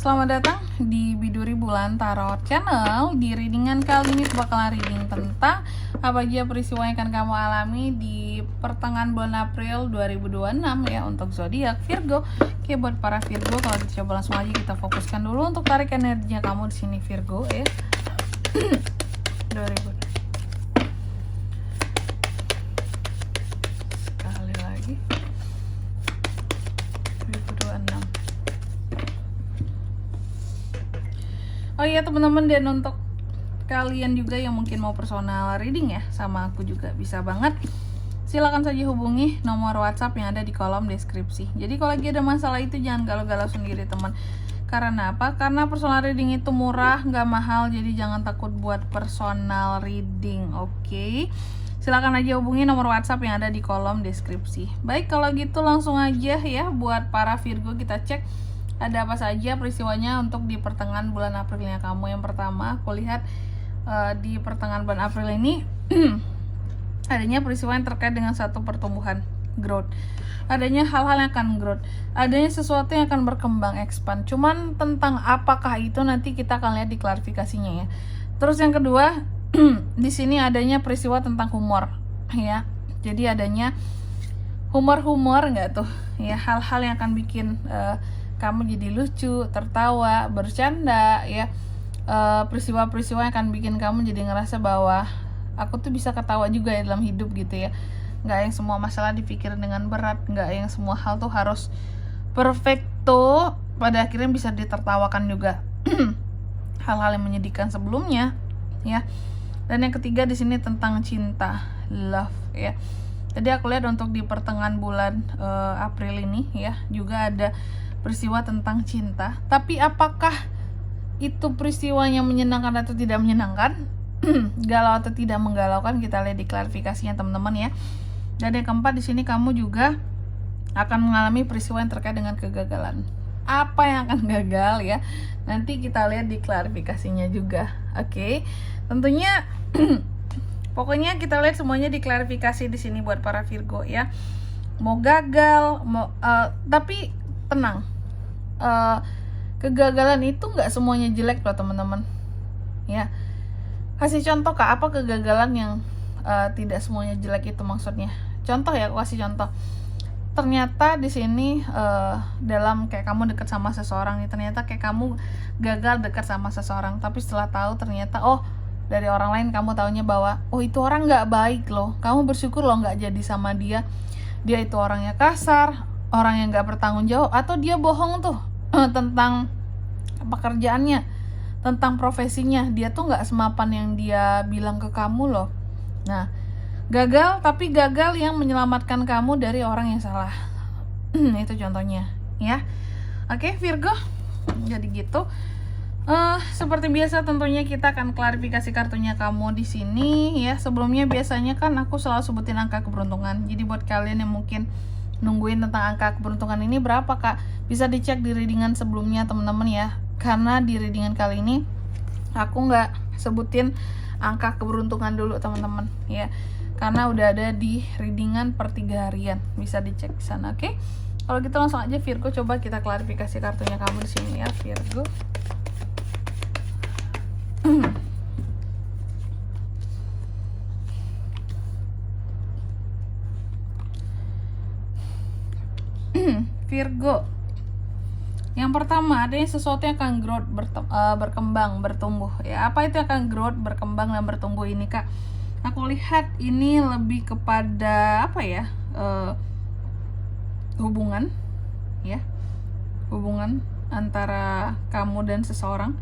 Selamat datang di Biduri Bulan Tarot Channel. Di readingan kali ini bakalan reading tentang apa aja peristiwa yang akan kamu alami di pertengahan bulan April 2026 ya untuk zodiak Virgo. Oke, buat para Virgo, kalau kita coba langsung aja kita fokuskan dulu untuk tarik energinya kamu di sini Virgo ya. 2000. Sekali lagi. 2026. Oh iya teman-teman, dan untuk kalian juga yang mungkin mau personal reading ya sama aku juga bisa banget. Silakan saja hubungi nomor WhatsApp yang ada di kolom deskripsi. Jadi kalau lagi ada masalah itu jangan galau-galau sendiri teman. Karena apa? Karena personal reading itu murah, nggak mahal. Jadi jangan takut buat personal reading, oke? Silakan aja hubungi nomor WhatsApp yang ada di kolom deskripsi. Baik, kalau gitu langsung aja ya buat para Virgo kita cek ada apa saja peristiwanya untuk di pertengahan bulan Aprilnya kamu. Yang pertama aku lihat di pertengahan bulan April ini adanya peristiwa yang terkait dengan satu pertumbuhan, growth. Adanya hal-hal yang akan growth, adanya sesuatu yang akan berkembang, expand. Cuman tentang apakah itu nanti kita akan lihat di klarifikasinya ya. Terus yang kedua di sini adanya peristiwa tentang humor ya. Jadi adanya humor nggak tuh ya, hal-hal yang akan bikin kamu jadi lucu, tertawa, bercanda ya. Peristiwa-peristiwa yang akan bikin kamu jadi ngerasa bahwa aku tuh bisa ketawa juga ya dalam hidup gitu ya. Nggak yang semua masalah dipikirin dengan berat, nggak yang semua hal tuh harus perfecto, pada akhirnya bisa ditertawakan juga. Hal-hal yang menyedihkan sebelumnya ya. Dan yang ketiga di sini tentang cinta, love ya. Jadi aku lihat untuk di pertengahan bulan April ini ya juga ada peristiwa tentang cinta. Tapi apakah itu peristiwanya menyenangkan atau tidak menyenangkan? Galau atau tidak menggalaukan? Kita lihat di klarifikasinya teman-teman ya. Dan yang keempat di sini kamu juga akan mengalami peristiwa yang terkait dengan kegagalan. Apa yang akan gagal ya? Nanti kita lihat di klarifikasinya juga. Oke. Tentunya pokoknya kita lihat semuanya di klarifikasi di sini buat para Virgo ya. Mau gagal, tapi tenang. Kegagalan itu nggak semuanya jelek loh teman-teman ya. Kasih contoh Kak, apa kegagalan yang tidak semuanya jelek itu maksudnya? Contoh ya, aku kasih contoh. Ternyata di sini dalam kayak kamu dekat sama seseorang nih, ternyata kayak kamu gagal dekat sama seseorang, tapi setelah tahu ternyata dari orang lain kamu taunya bahwa itu orang nggak baik loh. Kamu bersyukur loh nggak jadi sama dia. Dia itu orangnya kasar, orang yang nggak bertanggung jawab, atau dia bohong tuh tentang pekerjaannya, tentang profesinya. Dia tuh nggak semapan yang dia bilang ke kamu loh. Nah, gagal, tapi gagal yang menyelamatkan kamu dari orang yang salah. Itu contohnya ya. Oke Virgo, jadi gitu. Seperti biasa tentunya kita akan klarifikasi kartunya kamu di sini ya. Sebelumnya biasanya kan aku selalu sebutin angka keberuntungan. Jadi buat kalian yang mungkin nungguin tentang angka keberuntungan ini berapa Kak, bisa dicek di readingan sebelumnya teman-teman ya. Karena di readingan kali ini aku nggak sebutin angka keberuntungan dulu teman-teman ya, karena udah ada di readingan per 3 harian, bisa dicek di sana. Oke, kalau gitu langsung aja Virgo, coba kita klarifikasi kartunya kamu di sini ya Virgo. Virgo, yang pertama adanya sesuatu yang akan growth, berkembang, bertumbuh ya. Apa itu yang akan growth, berkembang dan bertumbuh ini Kak? Aku lihat ini lebih kepada apa ya, hubungan ya, hubungan antara kamu dan seseorang.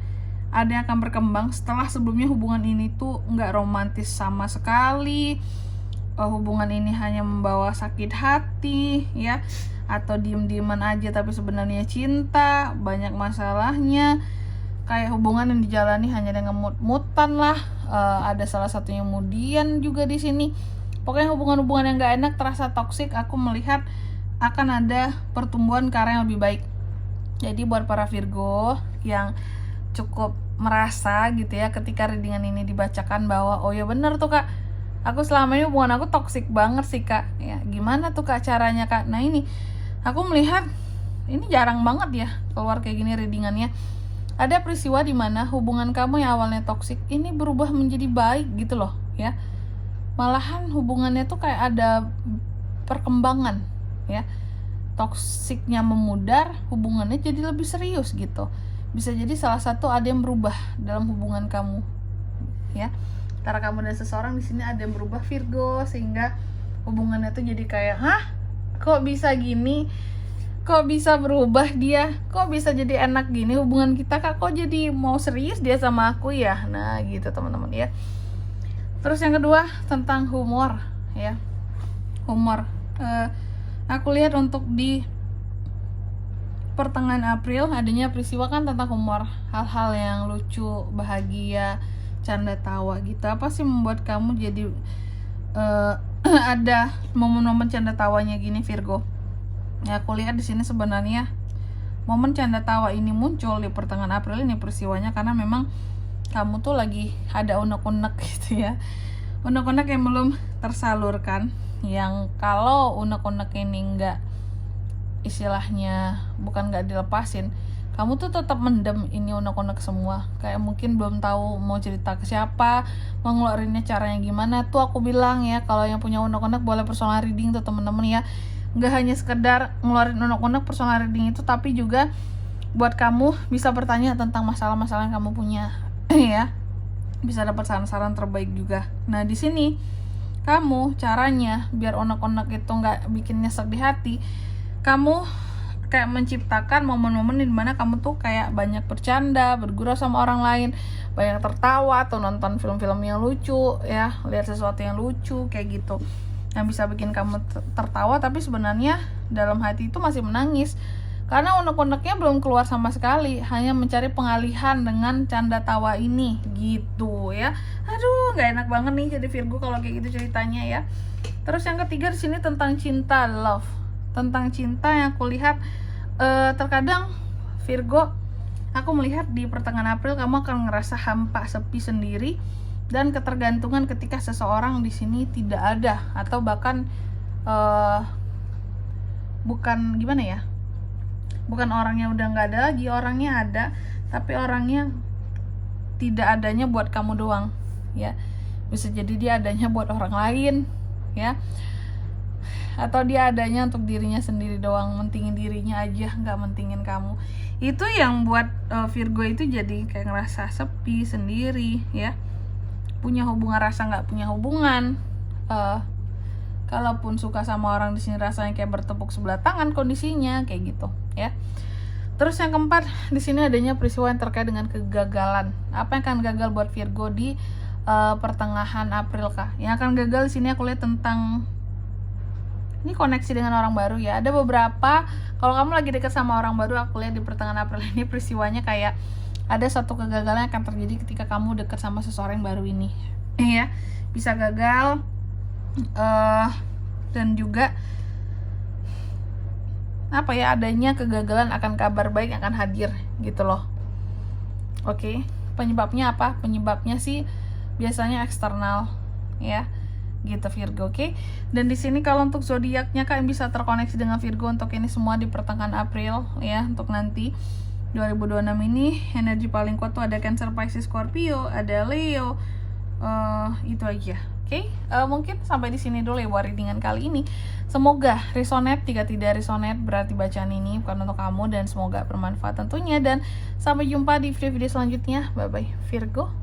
Ada yang akan berkembang setelah sebelumnya hubungan ini tuh nggak romantis sama sekali. Hubungan ini hanya membawa sakit hati ya, atau diem-dieman aja tapi sebenarnya cinta, banyak masalahnya. Kayak hubungan yang dijalani hanya dengan mut-mutan lah. Ada salah satunya kemudian juga di sini. Pokoknya hubungan-hubungan yang gak enak, terasa toksik. Aku melihat akan ada pertumbuhan ke arah yang lebih baik. Jadi buat para Virgo yang cukup merasa gitu ya, ketika readingan ini dibacakan bahwa oh ya bener tuh Kak, aku selama ini hubungan aku toksik banget sih Kak ya. Gimana tuh Kak caranya Kak? Nah ini aku melihat ini jarang banget ya keluar kayak gini readingannya. Ada peristiwa di mana hubungan kamu yang awalnya toksik ini berubah menjadi baik gitu loh ya. Malahan hubungannya tuh kayak ada perkembangan ya. Toksiknya memudar, hubungannya jadi lebih serius gitu. Bisa jadi salah satu ada yang berubah dalam hubungan kamu ya. Antara kamu dan seseorang di sini ada yang berubah Virgo, sehingga hubungannya tuh jadi kayak, hah? Kok bisa gini? Kok bisa berubah dia? Kok bisa jadi enak gini hubungan kita, Kak? Kok jadi mau serius dia sama aku ya? Nah, gitu teman-teman ya. Terus yang kedua tentang humor ya. Humor. Aku lihat untuk di pertengahan April adanya peristiwa kan tentang humor, hal-hal yang lucu, bahagia, canda tawa gitu. Apa sih membuat kamu jadi ada momen-momen canda tawanya gini Virgo? Ya, aku lihat di sini sebenarnya momen canda tawa ini muncul di pertengahan April ini peristiwanya karena memang kamu tuh lagi ada unek-unek gitu ya. Unek-unek yang belum tersalurkan, yang kalau unek-unek ini enggak, istilahnya bukan enggak dilepasin, kamu tuh tetap mendem ini unek-unek semua. Kayak mungkin belum tahu mau cerita ke siapa, mau ngeluarinnya caranya gimana. Tuh aku bilang ya, kalau yang punya unek-unek boleh personal reading tuh temen-temen ya. Nggak hanya sekedar ngeluarin unek-unek personal reading itu, tapi juga buat kamu bisa bertanya tentang masalah-masalah yang kamu punya ya. Bisa dapat saran-saran terbaik juga. Nah, di sini kamu caranya biar unek-unek itu nggak bikin nyesek di hati, kamu kayak menciptakan momen-momen di mana kamu tuh kayak banyak bercanda, bergurau sama orang lain, banyak tertawa atau nonton film-film yang lucu ya, lihat sesuatu yang lucu kayak gitu, yang bisa bikin kamu tertawa tapi sebenarnya dalam hati itu masih menangis karena unek-uneknya belum keluar sama sekali, hanya mencari pengalihan dengan canda tawa ini gitu ya. Aduh, nggak enak banget nih jadi Virgo kalau kayak gitu ceritanya ya. Terus yang ketiga di sini tentang cinta, love, tentang cinta yang aku lihat terkadang Virgo, aku melihat di pertengahan April kamu akan ngerasa hampa, sepi, sendiri, dan ketergantungan ketika seseorang di sini tidak ada, atau bahkan bukan gimana ya, bukan orangnya udah nggak ada lagi, orangnya ada tapi orangnya tidak adanya buat kamu doang ya. Bisa jadi dia adanya buat orang lain ya, atau dia adanya untuk dirinya sendiri doang, mentingin dirinya aja, nggak mentingin kamu. Itu yang buat Virgo itu jadi kayak ngerasa sepi, sendiri ya, punya hubungan rasa nggak punya hubungan. Kalaupun suka sama orang di sini rasanya kayak bertepuk sebelah tangan kondisinya kayak gitu ya. Terus yang keempat di sini adanya peristiwa yang terkait dengan kegagalan. Apa yang akan gagal buat Virgo di pertengahan April kah? Yang akan gagal di sini aku lihat tentang ini koneksi dengan orang baru ya. Ada beberapa, kalau kamu lagi dekat sama orang baru, aku lihat di pertengahan April ini peristiwanya kayak ada satu kegagalan yang akan terjadi ketika kamu dekat sama seseorang yang baru ini ya. Bisa gagal dan juga apa ya, adanya kegagalan akan kabar baik akan hadir gitu loh. Oke, penyebabnya apa? Penyebabnya sih biasanya eksternal ya, gitu Virgo. Oke. Dan di sini kalau untuk zodiaknya kalian bisa terkoneksi dengan Virgo untuk ini semua di pertengahan April ya. Untuk nanti 2026 ini energi paling kuat tuh ada Cancer, Pisces, Scorpio, ada Leo, itu aja. Oke, mungkin sampai di sini dulu ya buat readingan kali ini. Semoga resonate. Jika tidak resonate berarti bacaan ini bukan untuk kamu, dan semoga bermanfaat tentunya. Dan sampai jumpa di video-video selanjutnya. Bye bye Virgo.